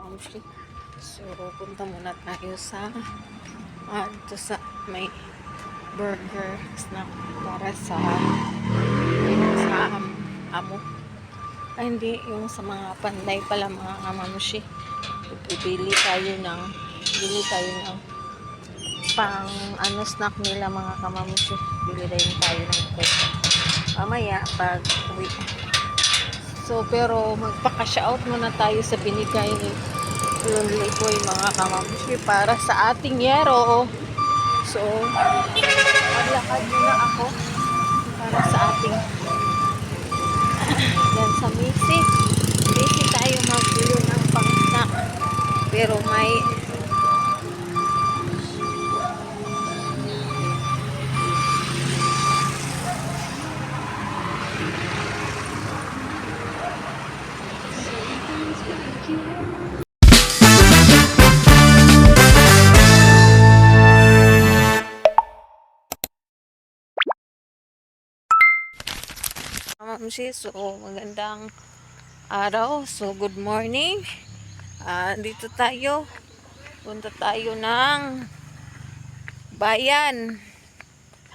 kamamshi. So, punta muna tayo sa ito sa may burger snack para sa amo. Ay, hindi, yung sa mga panday pala mga kamamshi. Bili tayo ng pang snack nila mga kamamshi. Bili rin tayo ng coke. Mamaya pag uwi. So, pero magpaka-shout muna tayo sa binigay ni Lonely Boy mga kamamshi para sa ating yero. So, maglakad muna ako para sa ating yan sa Macy. Macy tayo magbili ng pang-snack. Pero may so magandang araw. So good morning. Dito tayo. Punta tayo ng bayan.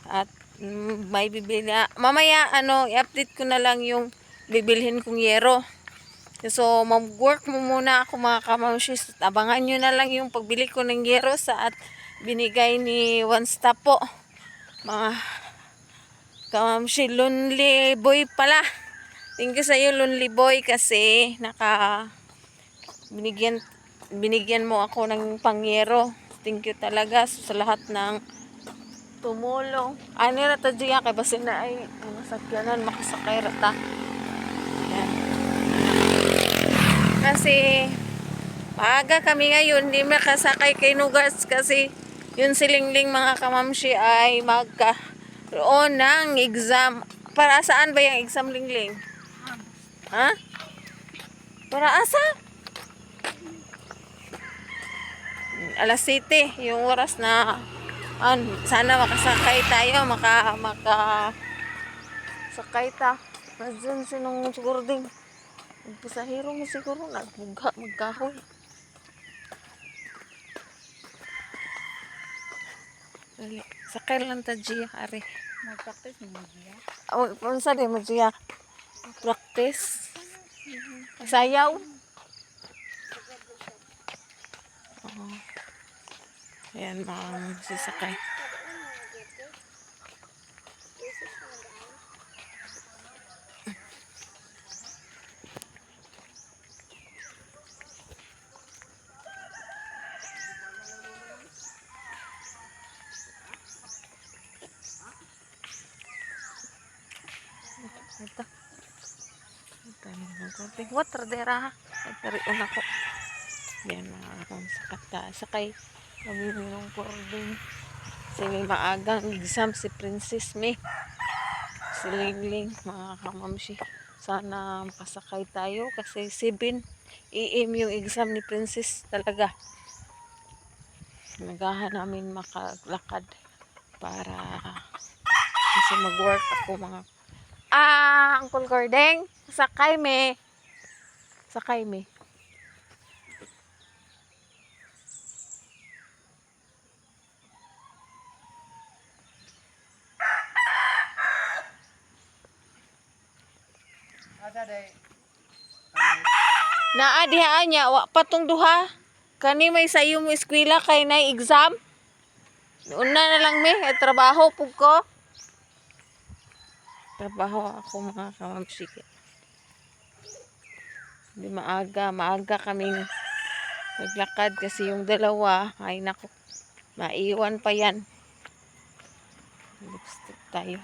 At may bibili. Mamaya i-update ko na lang yung bibilhin kong yero. So mag-work mo muna ako mga kamamshis. Abangan nyo na lang yung pagbili ko ng yero sa at binigay ni One Stop po. Mga kamamshi, Lonely Boy pala. Thank you sa iyo Lonely Boy kasi binigyan mo ako ng pangyero. Thank you talaga sa lahat ng tumulong. Ano na ta diya kay basin na ay masakyanan makasakay rata. Yan. Kasi maaga kami ngayon hindi makasakay kay Nugas kasi yun silingling mga kamamshi ay magkaroon ng exam. Para saan ba yung exam lingling? Ha? Para asa? Alas 7, yung oras na sana makasakay tayo, sakay ta. Nandiyan sinong siguro ding pasahero mo siguro magkahoy. Sakay lang ta Gia, are. Mag-practice mo Gia. Kung saan mo Gia? Practice. Sayaw. Ayan mga sasakay. Ito. Water dera ha. Tarian ako. Yan mga akong sakay. Kami minong cording. Kasi may maagang exam si Princess May. Si Lingling mga kamamshi. Sana makasakay tayo kasi 7 AM yung exam ni Princess talaga. Nagahan namin makalakad para kasi mag-work ako mga Uncle Gordeng, sakay me. Naa diha nya wa patong duha. Kani may sayo mo eskwela kay nay exam. Una na lang me, trabaho pug ko. Trabaho ako mga kamamshi. Hindi maaga kaming maglakad kasi yung dalawa ay nako maiwan pa yan. Lipstick tayo.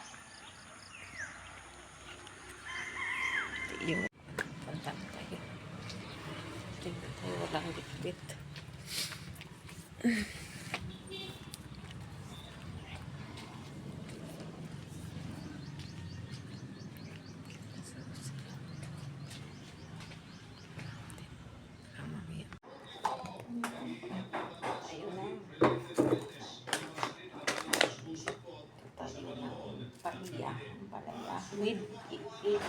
Yung pantang tayo. Tingnan tayo walang likpit. Palaya with it.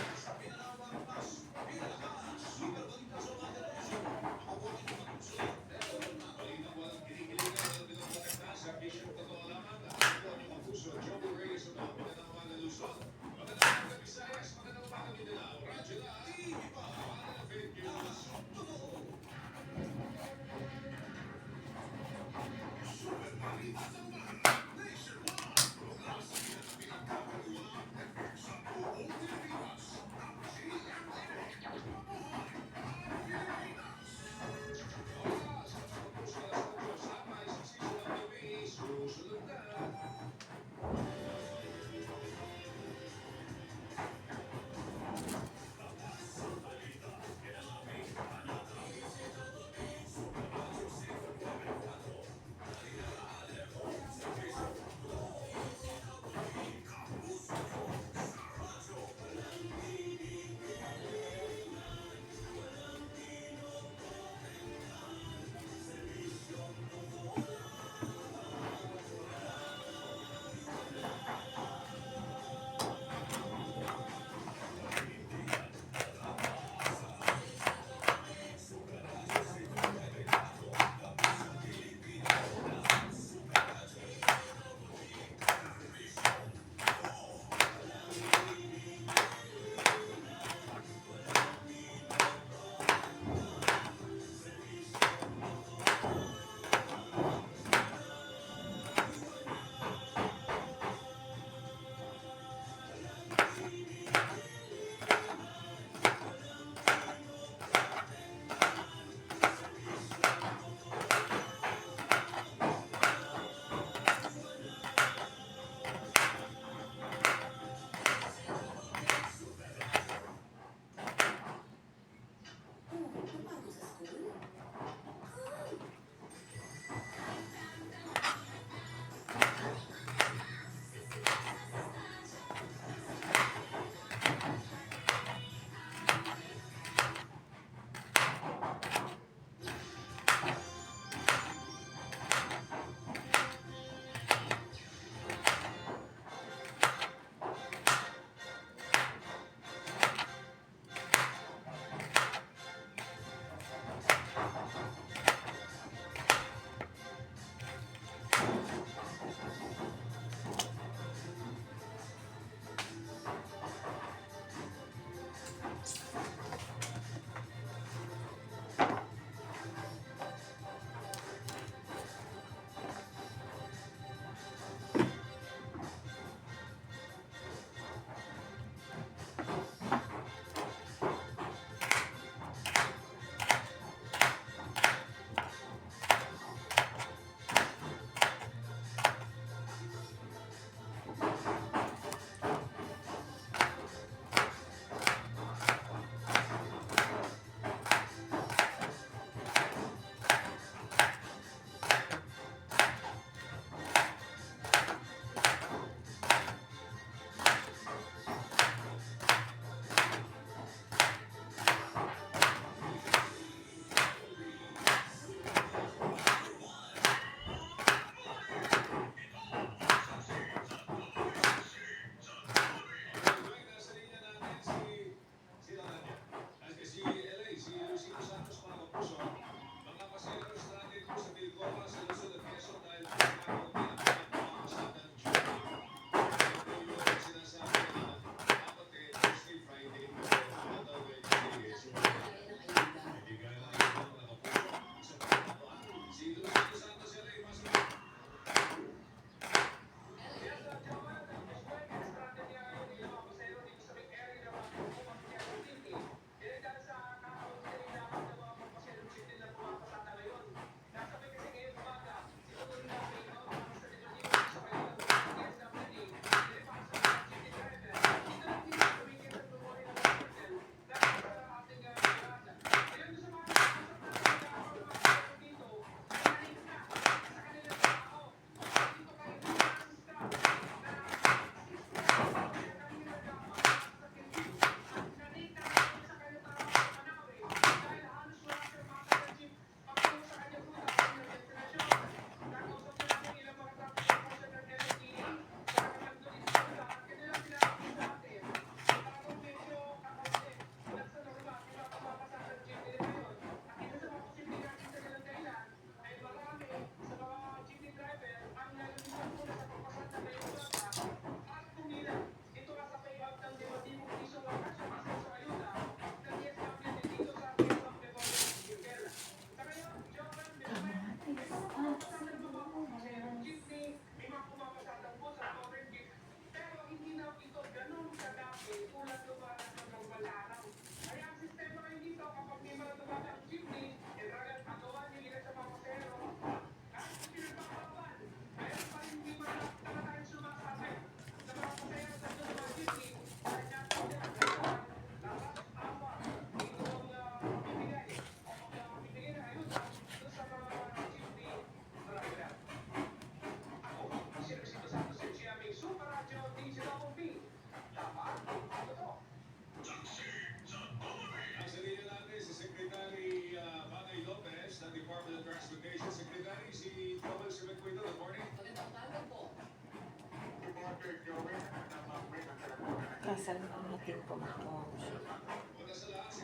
Kasal natin po ito.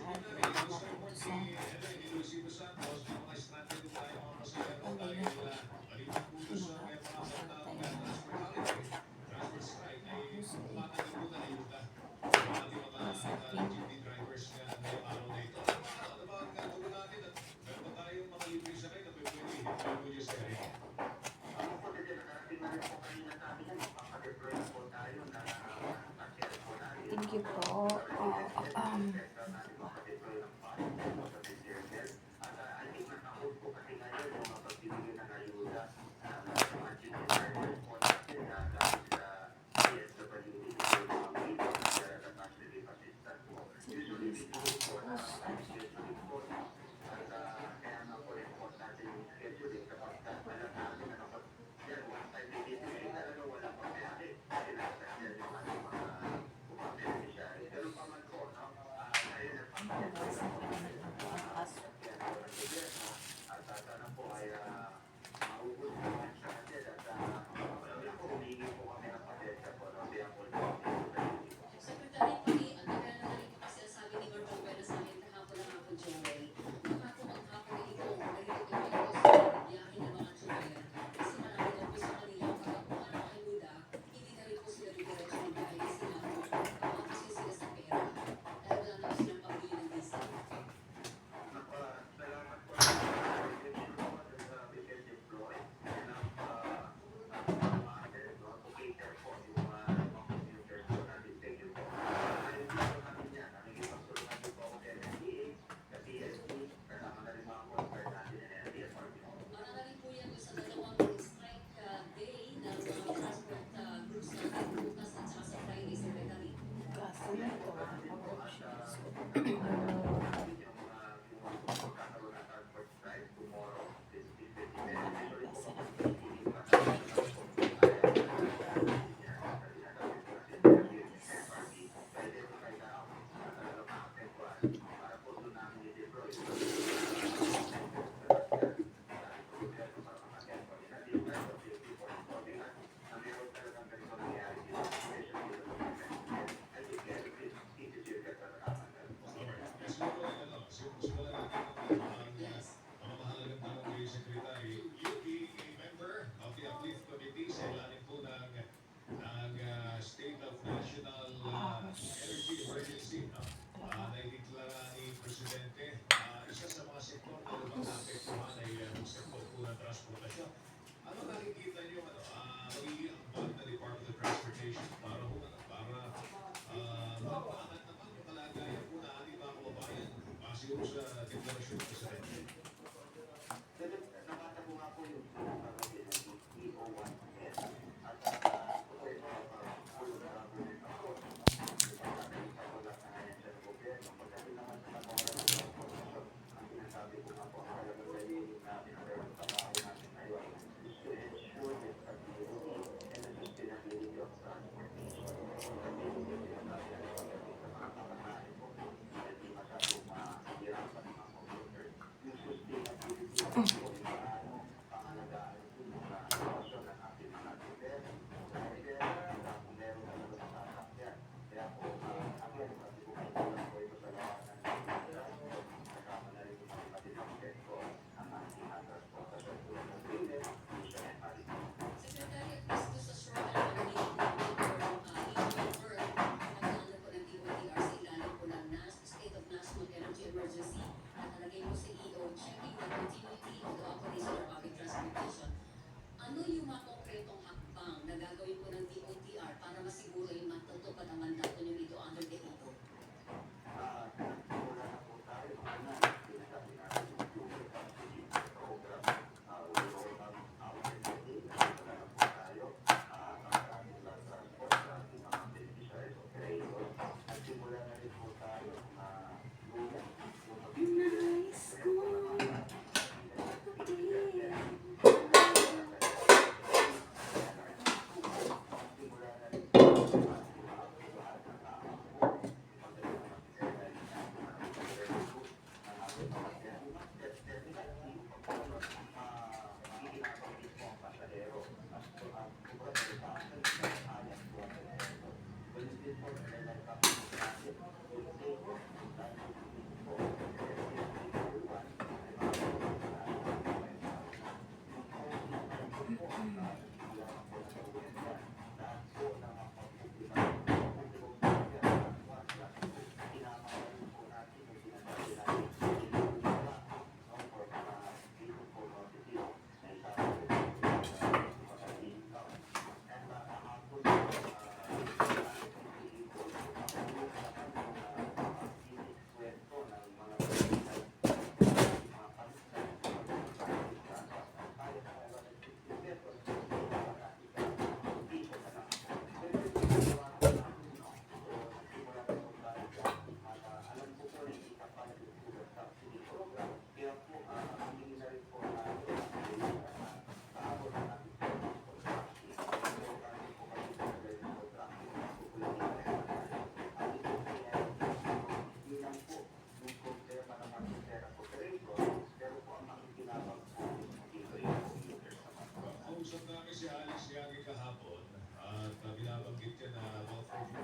At ito na po sa thank you po.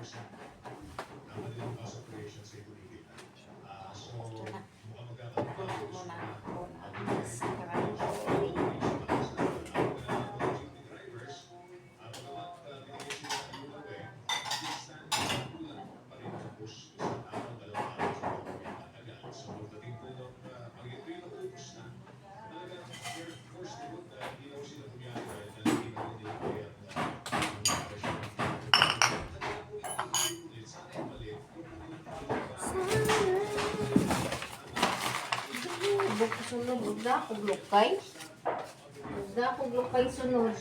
Ito na. Kunin ko muna ako ng scramble. Sunod, huwag na akong lukay. Huwag na akong lukay sunod.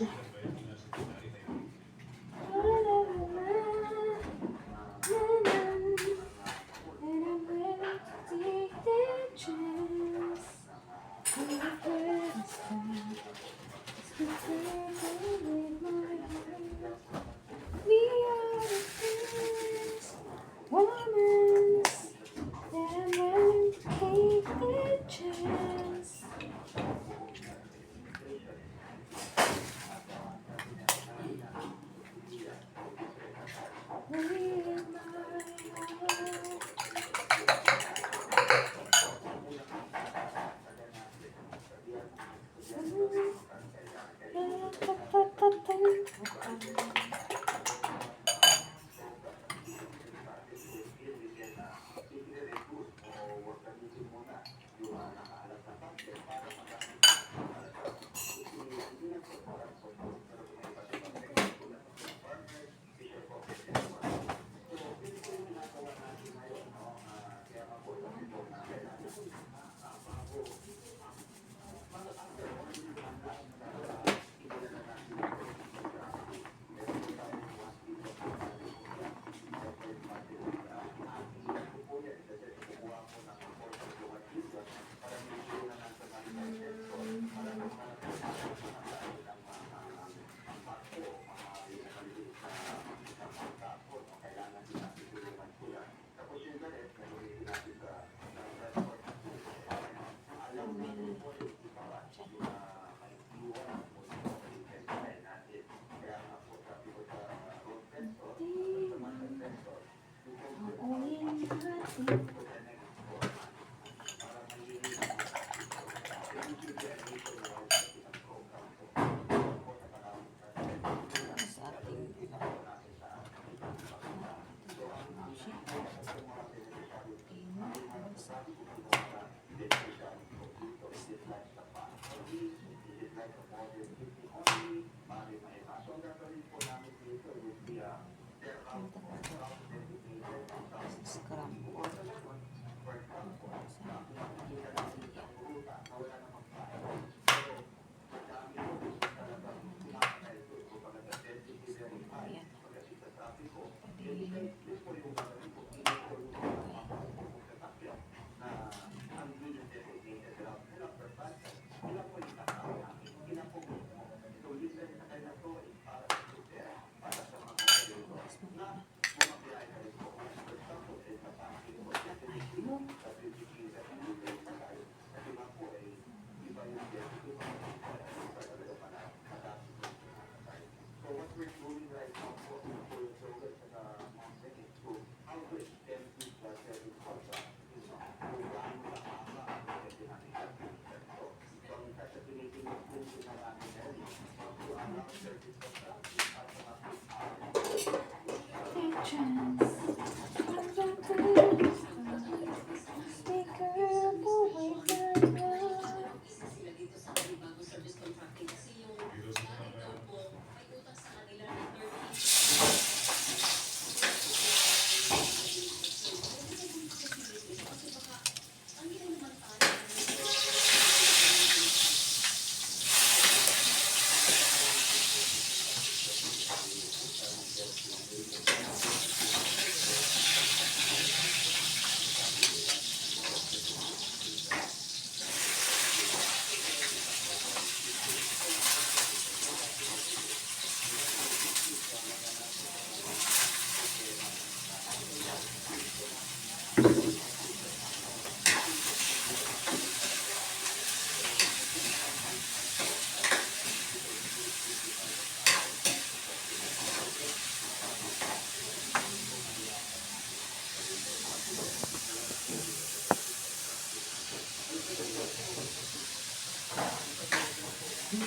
Okay,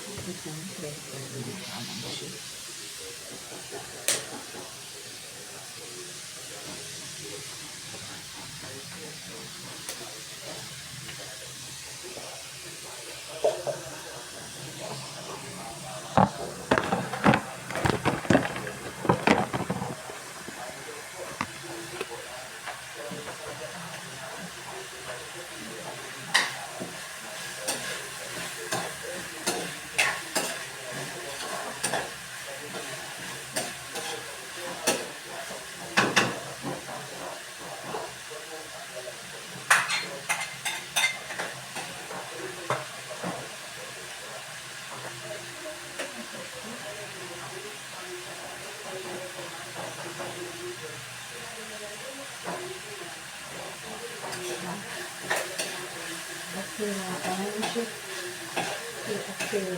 parang siya. Okay.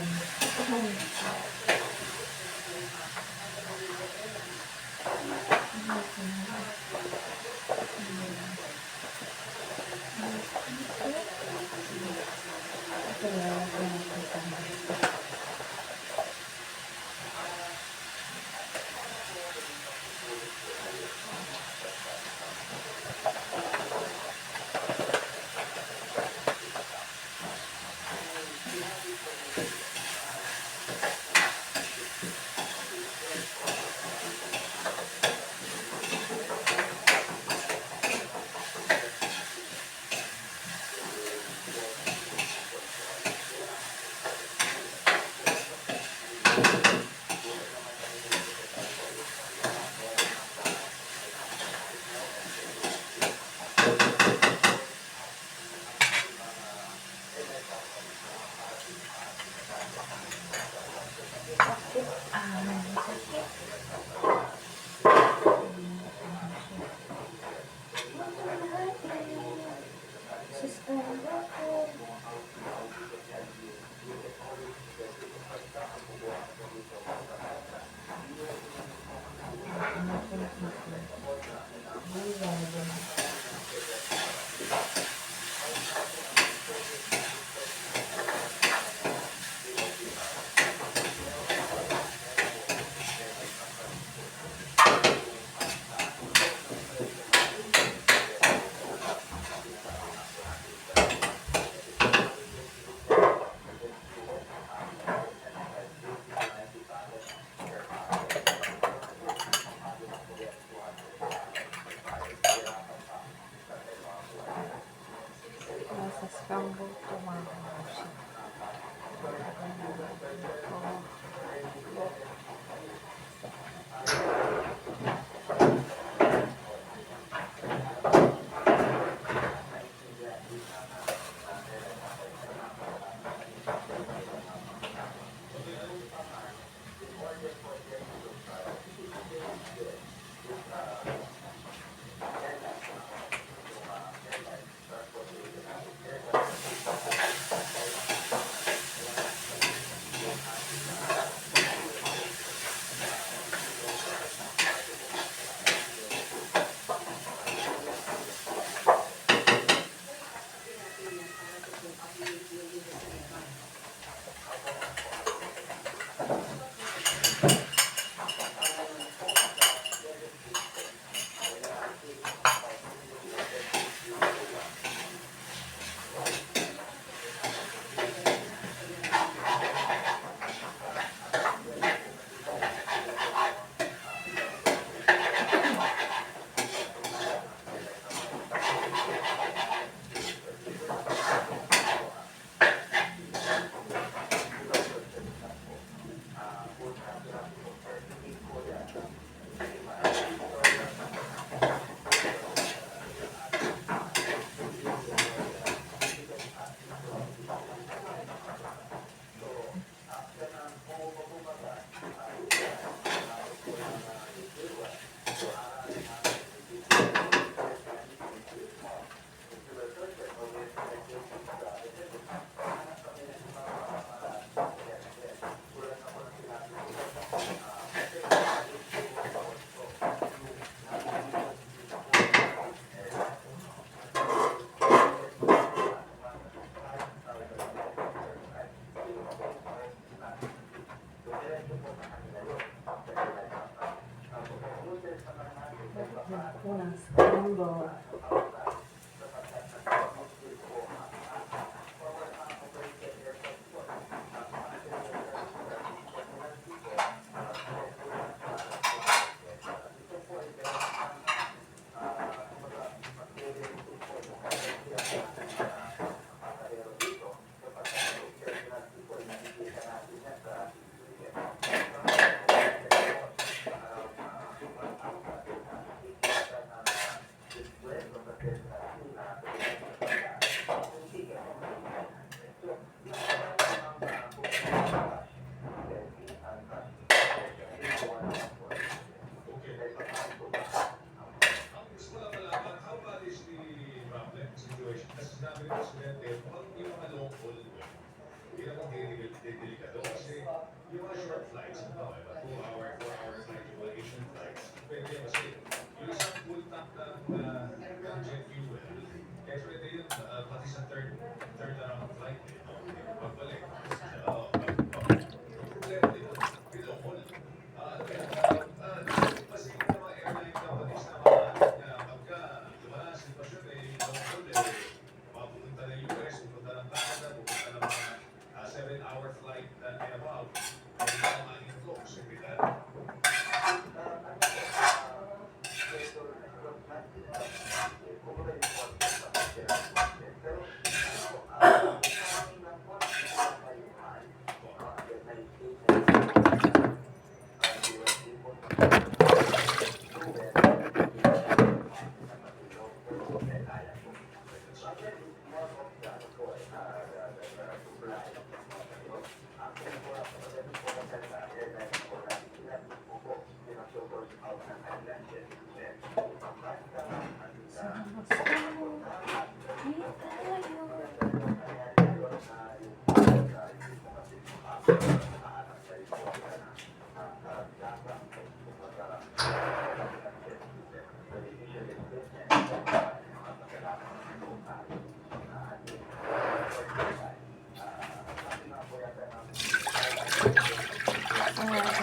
Unang scramble.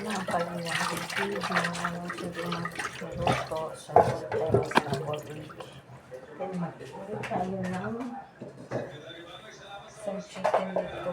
Ang paliwanag video ng siguro magluto sa hotel sa Bolivia. Then mag-ulit tayo ng some chicken dito.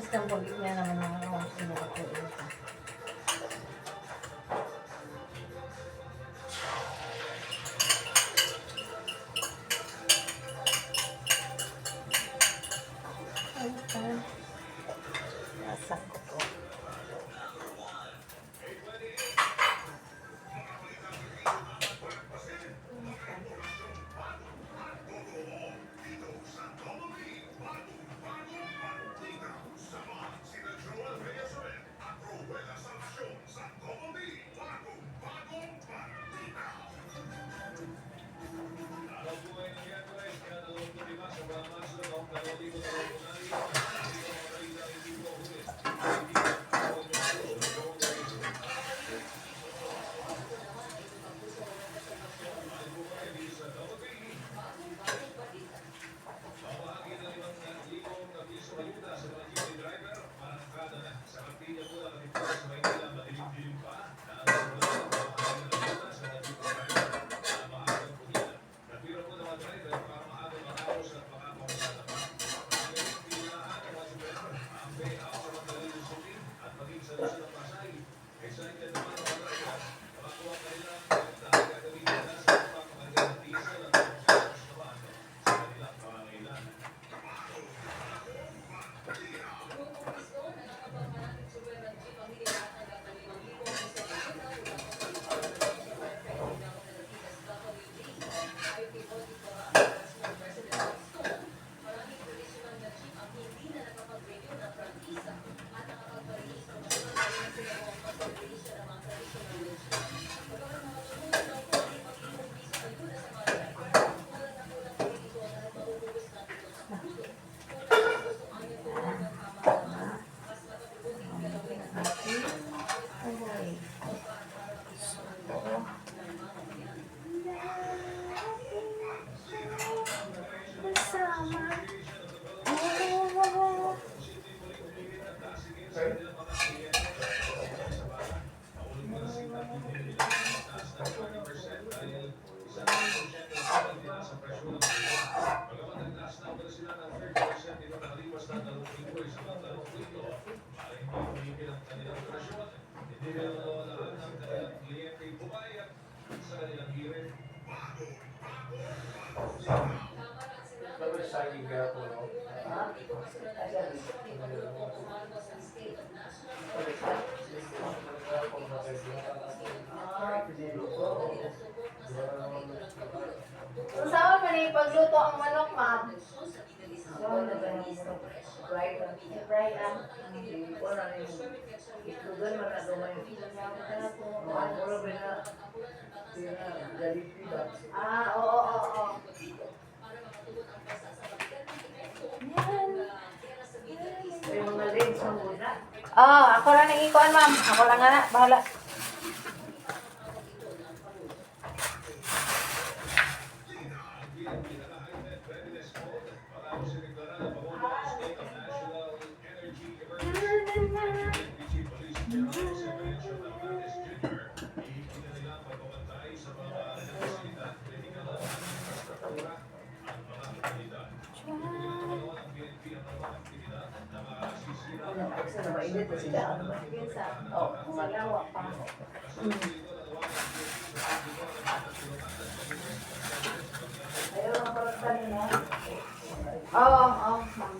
Basta balik niya naman ang ano, sinukutin ka. Ay, nasaan ko to? Saan man ipagluto ang manok, ma'am? Fried ang oo, oo, oo. Ako lang nang ikuan, ma'am. Ako lang nga na, bahala. Malawa pa. Ayaw ang paratan niya. Oo, ma'am.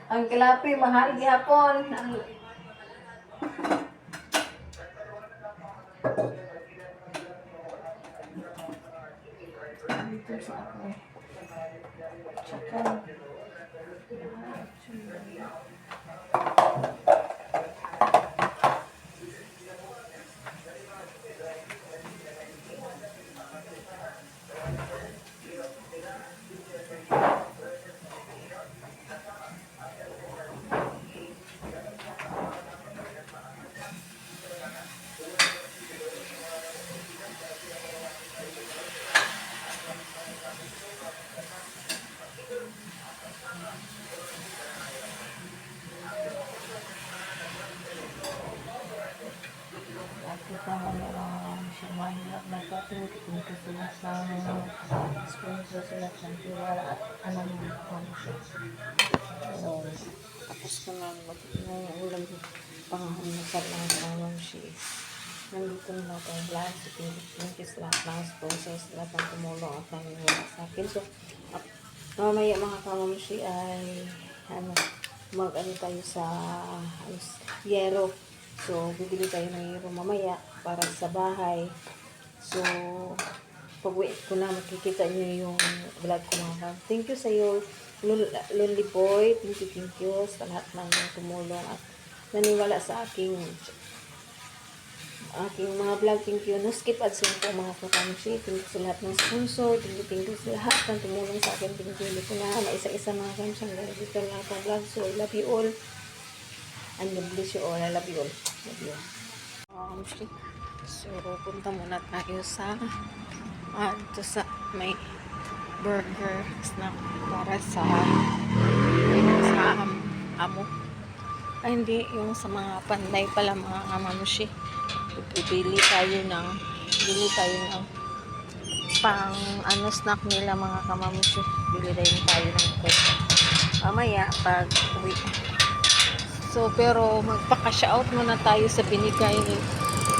Ang kilapi, mahal gihapon. Dito sa ako. Tsaka. tama na lang siya mahirap na patingin ko sila sa sponsor sila sa tiwala at alam mo siya. So, tapos ko na yung ulam panghamasal lang sa mamshi. Nandito na tayo lahat sa Pinkies, lahat ng sponsors, lahat ng tumulong at nangyayari sa akin. So, mamaya mga kamamshi ay mag-ano tayo sa yero. So, bibili tayo ng yero mamaya para sa bahay. So, pag-uwi ko na, makikita niyo yung vlog ko mga kam. Thank you sa iyo, Lonely Boy. Thank you sa lahat ng tumulong at naniwala sa aking mga vlog. Thank you. No skip ads lang po mga kakamsi. Thank you sa lahat ng sponsor. Thank you sa lahat ng tumulong sa akin. Thank you. Hindi ko na isa-isa mga kamsi. Dito lang itong vlog. So, I love you all. And God bless you all. I love you all. Love you. Kamsi. So, punta muna tayo sa ito sa may burger snack para sa amo. Ay, hindi. Yung sa mga panday pala mga kamamushi. Bili tayo ng pang snack nila mga kamamushi. Bili rin tayo ng cake. Mamaya pag uwi. So, pero magpaka-shout muna tayo sa binigay ni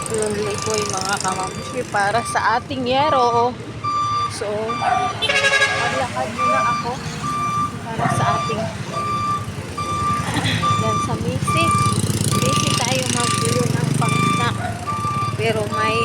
Lonely Boy mga kamamushi para sa ating yero. So, maglakad muna ako para sa ating yan sa Macy. Macy tayo magbili ng pang-snack. Pero may